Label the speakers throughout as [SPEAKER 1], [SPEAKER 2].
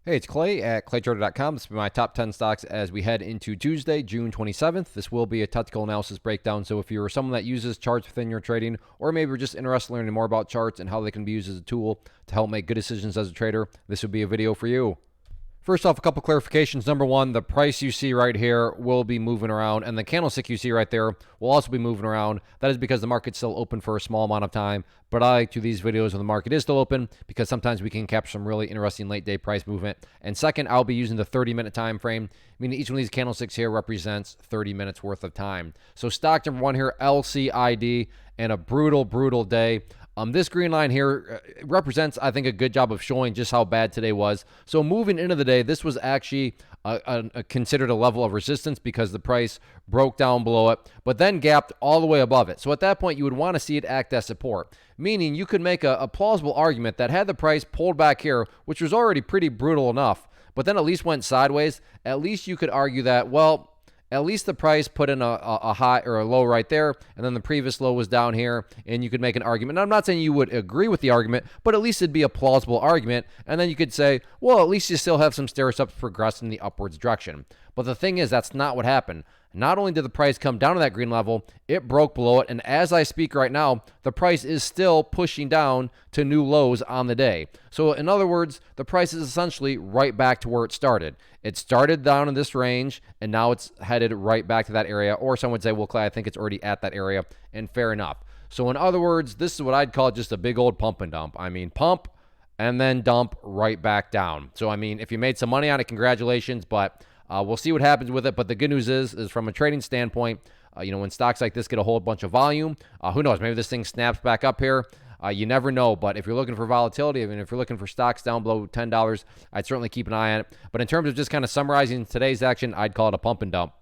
[SPEAKER 1] Hey, it's Clay at claytrader.com. This will be my top 10 stocks as we head into Tuesday, June 27th. This will be a technical analysis breakdown. So if you're someone that uses charts within your trading, or maybe you're just interested in learning more about charts and how they can be used as a tool to help make good decisions as a trader, this would be a video for you. First off, a couple clarifications. Number one, the price you see right here will be moving around, and the candlestick you see right there will also be moving around. That is because the market's still open for a small amount of time, but I like to do these videos when the market is still open because sometimes we can capture some really interesting late day price movement. And second, I'll be using the 30-minute time frame, meaning each one of these candlesticks here represents 30 minutes worth of time. So stock number one here, LCID, and a brutal day. This green line here represents, I think, a good job of showing just how bad today was. So moving into the day, this was actually considered a level of resistance because the price broke down below it, but then gapped all the way above it. So at that point, you would want to see it act as support, meaning you could make a plausible argument that had the price pulled back here, which was already pretty brutal enough, but then at least went sideways, at least you could argue that, well, at least the price put in a high or a low right there, and then the previous low was down here, and you could make an argument. Now, I'm not saying you would agree with the argument, but at least it'd be a plausible argument, and then you could say, well, at least you still have some stair-steps progress in the upwards direction. But the thing is, that's not what happened. Not only did the price come down to that green level, it broke below it, and as I speak right now, the price is still pushing down to new lows on the day. So in other words, the price is essentially right back to where it started. It started down in this range, and now it's headed right back to that area, or some would say, well, Clay, I think it's already at that area, and fair enough. So in other words, this is what I'd call just a big old pump and dump. I mean, pump and then dump right back down. So, I mean, if you made some money on it, congratulations, but we'll see what happens with it. But the good news is from a trading standpoint, when stocks like this get a whole bunch of volume, who knows? Maybe this thing snaps back up here. You never know. But if you're looking for volatility, I mean, if you're looking for stocks down below $10, I'd certainly keep an eye on it. But in terms of just kind of summarizing today's action, I'd call it a pump and dump.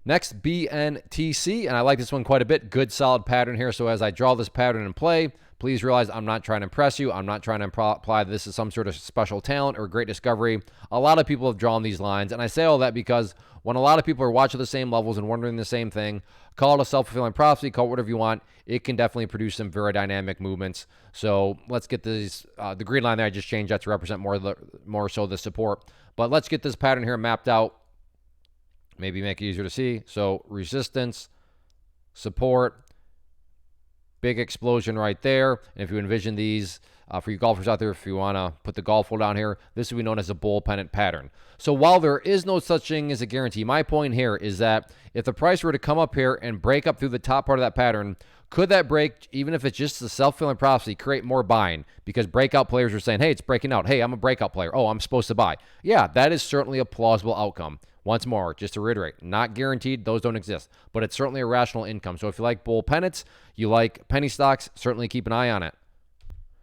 [SPEAKER 1] Next, BNTC, and I like this one quite a bit. Good, solid pattern here. So as I draw this pattern in play, please realize I'm not trying to impress you. I'm not trying to imply that this is some sort of special talent or great discovery. A lot of people have drawn these lines, and I say all that because when a lot of people are watching the same levels and wondering the same thing, call it a self-fulfilling prophecy, call it whatever you want. It can definitely produce some very dynamic movements. So let's get these, the green line there, I just changed that to represent more so the support. But let's get this pattern here mapped out. Maybe make it easier to see. So resistance, support, big explosion right there. And if you envision these, for you golfers out there, if you want to put the golf hole down here, this would be known as a bull pennant pattern. So while there is no such thing as a guarantee, my point here is that if the price were to come up here and break up through the top part of that pattern, could that break, even if it's just a self-fulfilling prophecy, create more buying? Because breakout players are saying, hey, it's breaking out. Hey, I'm a breakout player. Oh, I'm supposed to buy. Yeah, that is certainly a plausible outcome. Once more, just to reiterate, not guaranteed, those don't exist, but it's certainly a rational income. So if you like bull pennants, you like penny stocks, certainly keep an eye on it.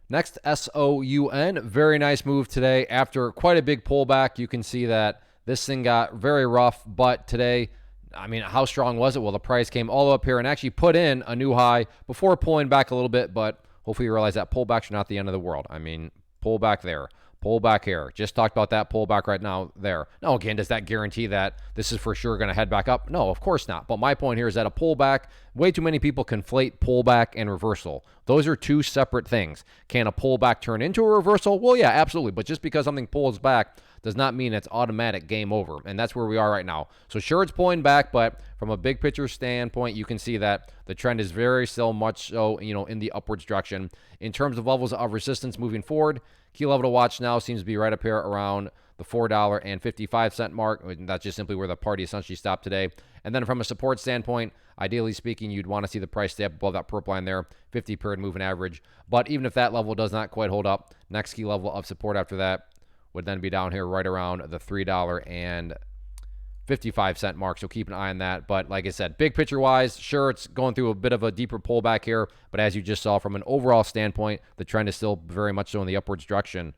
[SPEAKER 1] Next, SOUN, very nice move today. After quite a big pullback, you can see that this thing got very rough, but today, I mean, how strong was it? Well, the price came all the way up here and actually put in a new high before pulling back a little bit, but hopefully you realize that pullbacks are not the end of the world. I mean, pull back there. Pull back here. Just talked about that pullback right now there. Now, again, does that guarantee that this is for sure going to head back up? No, of course not. But my point here is that a pullback, way too many people conflate pullback and reversal. Those are two separate things. Can a pullback turn into a reversal? Well, yeah, absolutely. But just because something pulls back does not mean it's automatic game over. And that's where we are right now. So sure, it's pulling back, but from a big picture standpoint, you can see that the trend is very still much so, in the upwards direction. In terms of levels of resistance moving forward, key level to watch now seems to be right up here around the $4.55 mark. That's just simply where the party essentially stopped today. And then from a support standpoint, ideally speaking, you'd want to see the price stay up above that purple line there, 50-period moving average. But even if that level does not quite hold up, next key level of support after that would then be down here right around the $3.55 mark. So keep an eye on that. But like I said, big picture wise, sure, it's going through a bit of a deeper pullback here. But as you just saw from an overall standpoint, the trend is still very much so in the upwards direction.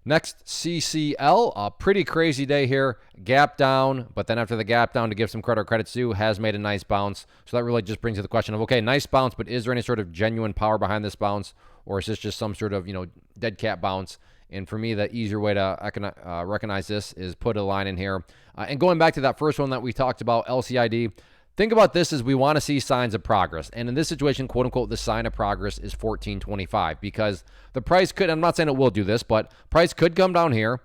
[SPEAKER 1] Next, CCL, a pretty crazy day here. Gap down, but then after the gap down, to give some credit where credit's due, has made a nice bounce. So that really just brings to the question of, okay, nice bounce, but is there any sort of genuine power behind this bounce? Or is this just some sort of, dead cat bounce? And for me, the easier way to recognize this is put a line in here. And going back to that first one that we talked about, LCID, Think about this as we want to see signs of progress. And in this situation, quote unquote, the sign of progress is 14.25 because the price could, I'm not saying it will do this, but price could come down here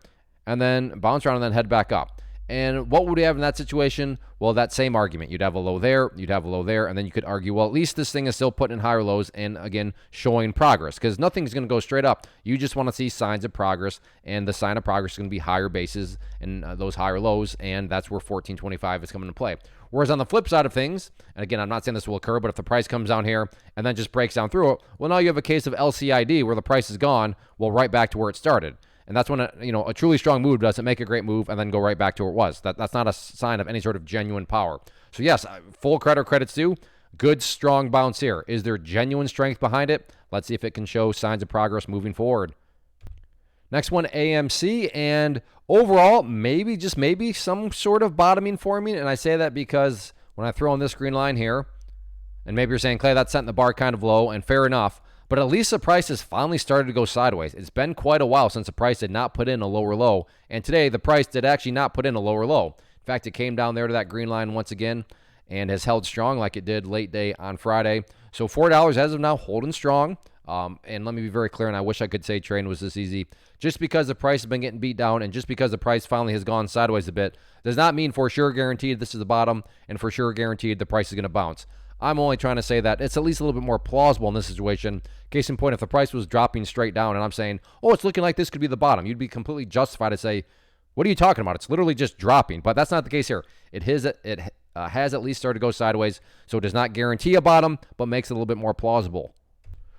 [SPEAKER 1] and then bounce around and then head back up. And what would we have in that situation? Well, that same argument. You'd have a low there, you'd have a low there, and then you could argue, well, at least this thing is still putting in higher lows and, again, showing progress because nothing's going to go straight up. You just want to see signs of progress, and the sign of progress is going to be higher bases and those higher lows, and that's where 14.25 is coming into play. Whereas on the flip side of things, and again, I'm not saying this will occur, but if the price comes down here and then just breaks down through it, well, now you have a case of LCID where the price is gone, well, right back to where it started. And that's when a truly strong move doesn't make a great move and then go right back to where it was. That's not a sign of any sort of genuine power. So yes, full credit's due. Good, strong bounce here. Is there genuine strength behind it? Let's see if it can show signs of progress moving forward. Next one, AMC, and overall, maybe, just maybe, some sort of bottoming forming. And I say that because when I throw in this green line here, and maybe you're saying, Clay, that's setting the bar kind of low, and fair enough. But at least the price has finally started to go sideways. It's been quite a while since the price did not put in a lower low. And today, the price did actually not put in a lower low. In fact, it came down there to that green line once again and has held strong like it did late day on Friday. So $4 as of now holding strong. And let me be very clear, and I wish I could say trading was this easy. Just because the price has been getting beat down and just because the price finally has gone sideways a bit does not mean for sure guaranteed this is the bottom and for sure guaranteed the price is going to bounce. I'm only trying to say that it's at least a little bit more plausible in this situation. Case in point, if the price was dropping straight down and I'm saying, oh, it's looking like this could be the bottom, you'd be completely justified to say, what are you talking about? It's literally just dropping. But that's not the case here. It has at least started to go sideways, so it does not guarantee a bottom, but makes it a little bit more plausible.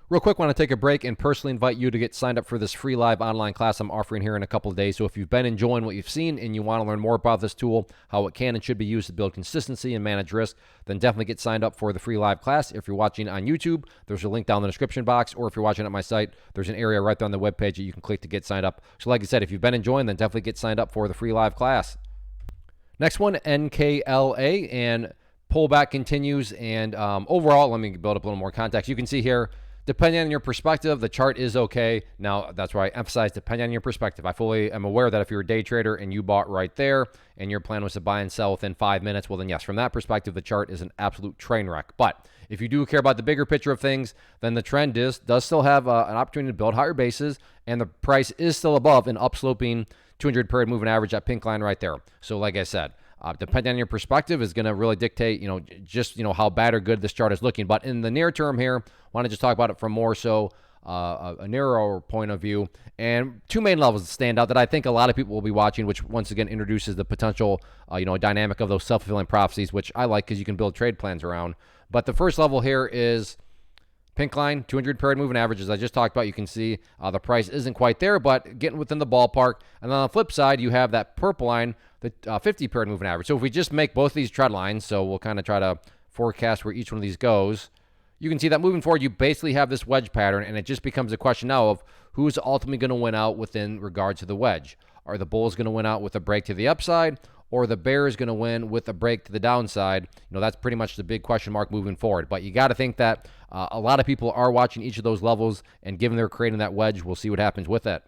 [SPEAKER 1] Real quick, want to take a break and personally invite you to get signed up for this free live online class I'm offering here in a couple of days. So if you've been enjoying what you've seen and you want to learn more about this tool, how it can and should be used to build consistency and manage risk, then definitely get signed up for the free live class. If you're watching on YouTube, there's a link down in the description box, or if you're watching at my site, there's an area right there on the webpage that you can click to get signed up. So like I said, if you've been enjoying, then definitely get signed up for the free live class. Next one, NKLA, and pullback continues. And overall, let me build up a little more context. You can see here, depending on your perspective, the chart is okay. Now, that's why I emphasize depending on your perspective. I fully am aware that if you're a day trader and you bought right there and your plan was to buy and sell within 5 minutes, well then yes, from that perspective, the chart is an absolute train wreck. But if you do care about the bigger picture of things, then the trend does still have an opportunity to build higher bases, and the price is still above an upsloping 200 period moving average, that pink line right there. So like I said, depending on your perspective is going to really dictate, just how bad or good this chart is looking. But in the near term here, I want to just talk about it from more so a narrower point of view. And two main levels stand out that I think a lot of people will be watching, which once again introduces the potential, dynamic of those self-fulfilling prophecies, which I like because you can build trade plans around. But the first level here is pink line, 200 period moving averages. I just talked about, you can see the price isn't quite there, but getting within the ballpark. And then on the flip side, you have that purple line, the 50 period moving average. So if we just make both these trend lines, so we'll kind of try to forecast where each one of these goes, you can see that moving forward, you basically have this wedge pattern, and it just becomes a question now of who's ultimately going to win out within regard to the wedge. Are the bulls going to win out with a break to the upside, or the bears going to win with a break to the downside? That's pretty much the big question mark moving forward. But you got to think that a lot of people are watching each of those levels, and given they're creating that wedge, we'll see what happens with it.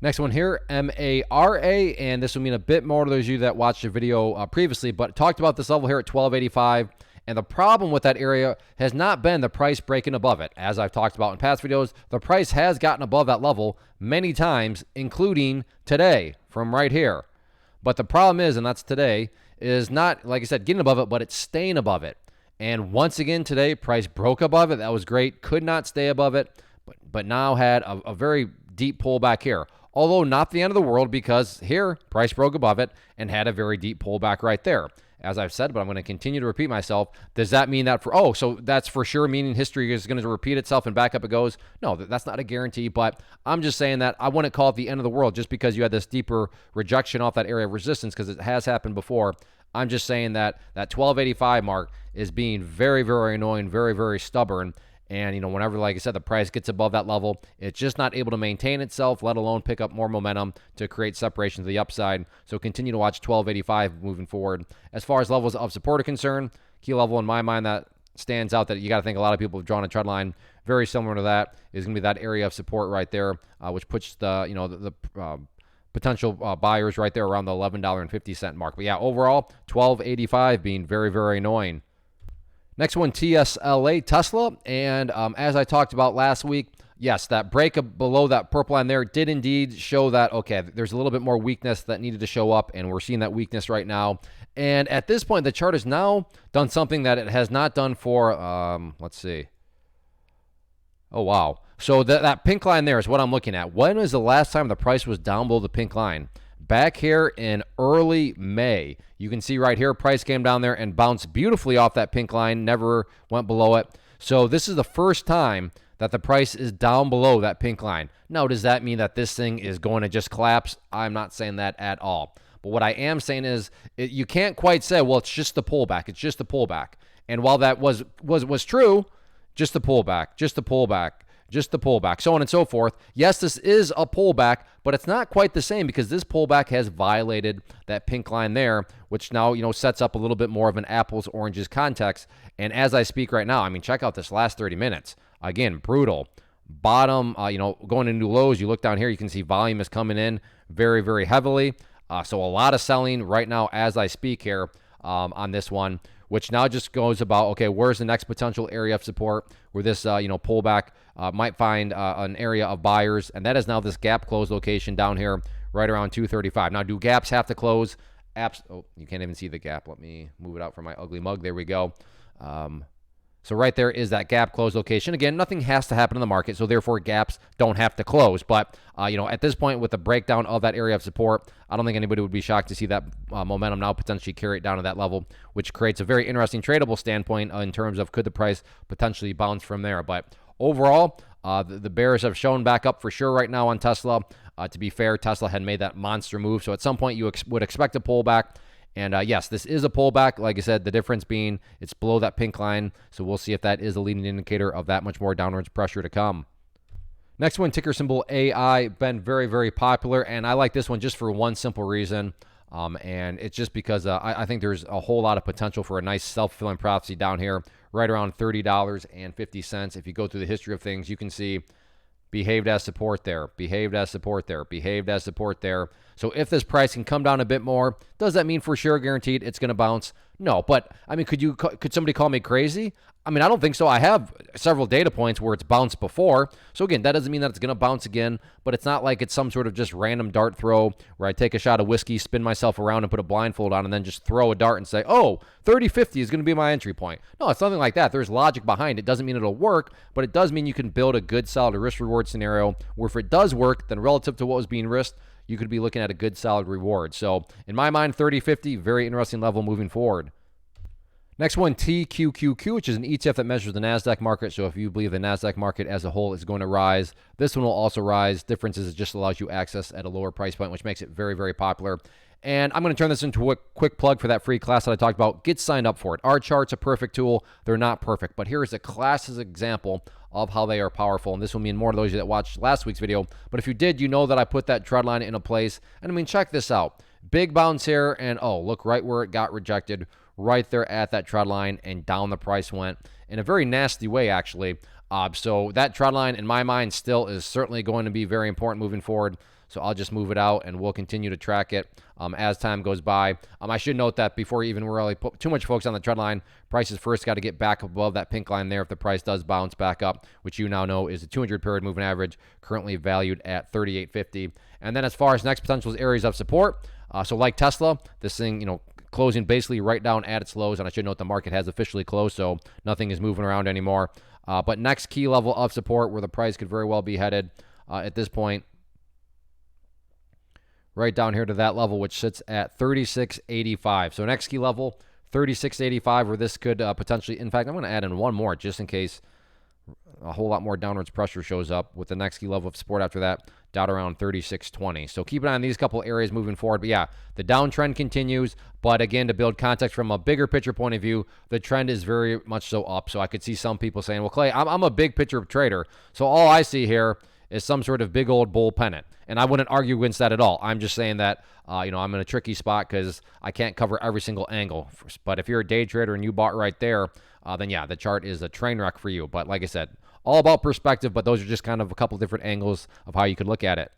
[SPEAKER 1] Next one here, MARA, and this will mean a bit more to those of you that watched the video previously, but talked about this level here at 1285. And the problem with that area has not been the price breaking above it. As I've talked about in past videos, the price has gotten above that level many times, including today from right here. But the problem is, and that's today, is not, like I said, getting above it, but it's staying above it. And once again today, price broke above it. That was great. Could not stay above it, but now had a very deep pullback here. Although not the end of the world, because here, price broke above it and had a very deep pullback right there. As I've said, but I'm going to continue to repeat myself. Does that mean that so that's for sure meaning history is going to repeat itself and back up it goes? No, that's not a guarantee, but I'm just saying that I wouldn't call it the end of the world just because you had this deeper rejection off that area of resistance, because it has happened before. I'm just saying that 1285 mark is being very, very annoying, very, very stubborn. And, whenever, like I said, the price gets above that level, it's just not able to maintain itself, let alone pick up more momentum to create separation to the upside. So continue to watch 1285 moving forward. As far as levels of support are concerned, key level in my mind that stands out that you got to think a lot of people have drawn a trend line very similar to that is going to be that area of support right there, which puts the potential buyers right there around the $11.50 mark. But yeah, overall, $12.85 being very, very annoying. Next one, TSLA, Tesla. And as I talked about last week, yes, that break below that purple line there did indeed show that, okay, there's a little bit more weakness that needed to show up, and we're seeing that weakness right now. And at this point, the chart has now done something that it has not done for, let's see. Oh, wow. So that pink line there is what I'm looking at. When was the last time the price was down below the pink line? Back here in early May. You can see right here, price came down there and bounced beautifully off that pink line, never went below it. So this is the first time that the price is down below that pink line. Now, does that mean that this thing is going to just collapse? I'm not saying that at all. But what I am saying is you can't quite say, well, it's just the pullback. It's just the pullback. And while that was true, just the pullback, just the pullback, just the pullback, so on and so forth. Yes, this is a pullback, but it's not quite the same because this pullback has violated that pink line there, which now, sets up a little bit more of an apples oranges context. And as I speak right now, I mean, check out this last 30 minutes. Again, brutal. Bottom, going into lows. You look down here, you can see volume is coming in very, very heavily. So a lot of selling right now as I speak here on this one, which now just goes about, okay, where's the next potential area of support where this, pullback might find an area of buyers, and that is now this gap close location down here right around 235. Now, do gaps have to close? Oh, you can't even see the gap. Let me move it out from my ugly mug. There we go. So right there is that gap close location. Again, nothing has to happen in the market, so therefore gaps don't have to close. But, at this point with the breakdown of that area of support, I don't think anybody would be shocked to see that momentum now potentially carry it down to that level, which creates a very interesting tradable standpoint in terms of could the price potentially bounce from there. But overall, the bears have shown back up for sure right now on Tesla. To be fair, Tesla had made that monster move, so at some point you would expect a pullback. And yes, this is a pullback. Like I said, the difference being it's below that pink line. So we'll see if that is a leading indicator of that much more downwards pressure to come. Next one, ticker symbol AI, been very, very popular. And I like this one just for one simple reason. And it's just because I think there's a whole lot of potential for a nice self-fulfilling prophecy down here, right around $30.50. If you go through the history of things, you can see behaved as support there, behaved as support there, behaved as support there. So if this price can come down a bit more, does that mean for sure guaranteed it's going to bounce? No, but I mean, could somebody call me crazy? I mean, I don't think so. I have several data points where it's bounced before. So again, that doesn't mean that it's going to bounce again, but it's not like it's some sort of just random dart throw where I take a shot of whiskey, spin myself around and put a blindfold on and then just throw a dart and say, oh, 30.50 is going to be my entry point. No, it's nothing like that. There's logic behind it. Doesn't mean it'll work, but it does mean you can build a good, solid risk-reward scenario where if it does work, then relative to what was being risked, you could be looking at a good, solid reward. So in my mind, 30.50, very interesting level moving forward. Next one, TQQQ, which is an ETF that measures the NASDAQ market. So if you believe the NASDAQ market as a whole is going to rise, this one will also rise. Difference is it just allows you access at a lower price point, which makes it very, very popular. And I'm going to turn this into a quick plug for that free class that I talked about. Get signed up for it. Our chart's a perfect tool. They're not perfect, but here is a class's example of how they are powerful. And this will mean more to those of you that watched last week's video. But if you did, you know that I put that trend line in a place. And I mean, check this out. Big bounce here, and oh, look right where it got rejected. Right there at that trend line, and down the price went in a very nasty way, actually. So that trend line, in my mind, still is certainly going to be very important moving forward. So I'll just move it out, and we'll continue to track it as time goes by. I should note that before even really put too much focus on the trend line, prices first got to get back above that pink line there if the price does bounce back up, which you now know is a 200-period moving average, currently valued at 38.50. And then as far as next potential areas of support, so like Tesla, this thing, closing basically right down at its lows, and I should note the market has officially closed, so nothing is moving around anymore. But next key level of support where the price could very well be headed at this point, right down here to that level, which sits at 36.85. So next key level, 36.85, where this could potentially, in fact, I'm going to add in one more just in case a whole lot more downwards pressure shows up with the next key level of support after that, down around 36.20. So keep an eye on these couple areas moving forward. But yeah, the downtrend continues. But again, to build context from a bigger picture point of view, the trend is very much so up. So I could see some people saying, well, Clay, I'm a big picture trader. So all I see here is some sort of big old bull pennant. And I wouldn't argue against that at all. I'm just saying that, I'm in a tricky spot because I can't cover every single angle. But if you're a day trader and you bought right there, then yeah, the chart is a train wreck for you. But like I said, all about perspective, but those are just kind of a couple different angles of how you could look at it.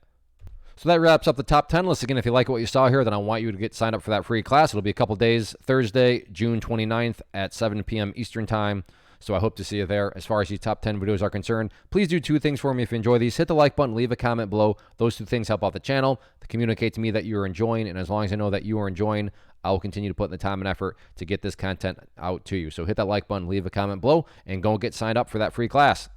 [SPEAKER 1] So that wraps up the top 10 list. Again, if you like what you saw here, then I want you to get signed up for that free class. It'll be a couple days, Thursday, June 29th at 7 p.m. Eastern Time. So I hope to see you there. As far as these top 10 videos are concerned, please do 2 things for me if you enjoy these. Hit the like button, leave a comment below. Those 2 things help out the channel to communicate to me that you are enjoying. And as long as I know that you are enjoying, I will continue to put in the time and effort to get this content out to you. So hit that like button, leave a comment below, and go get signed up for that free class.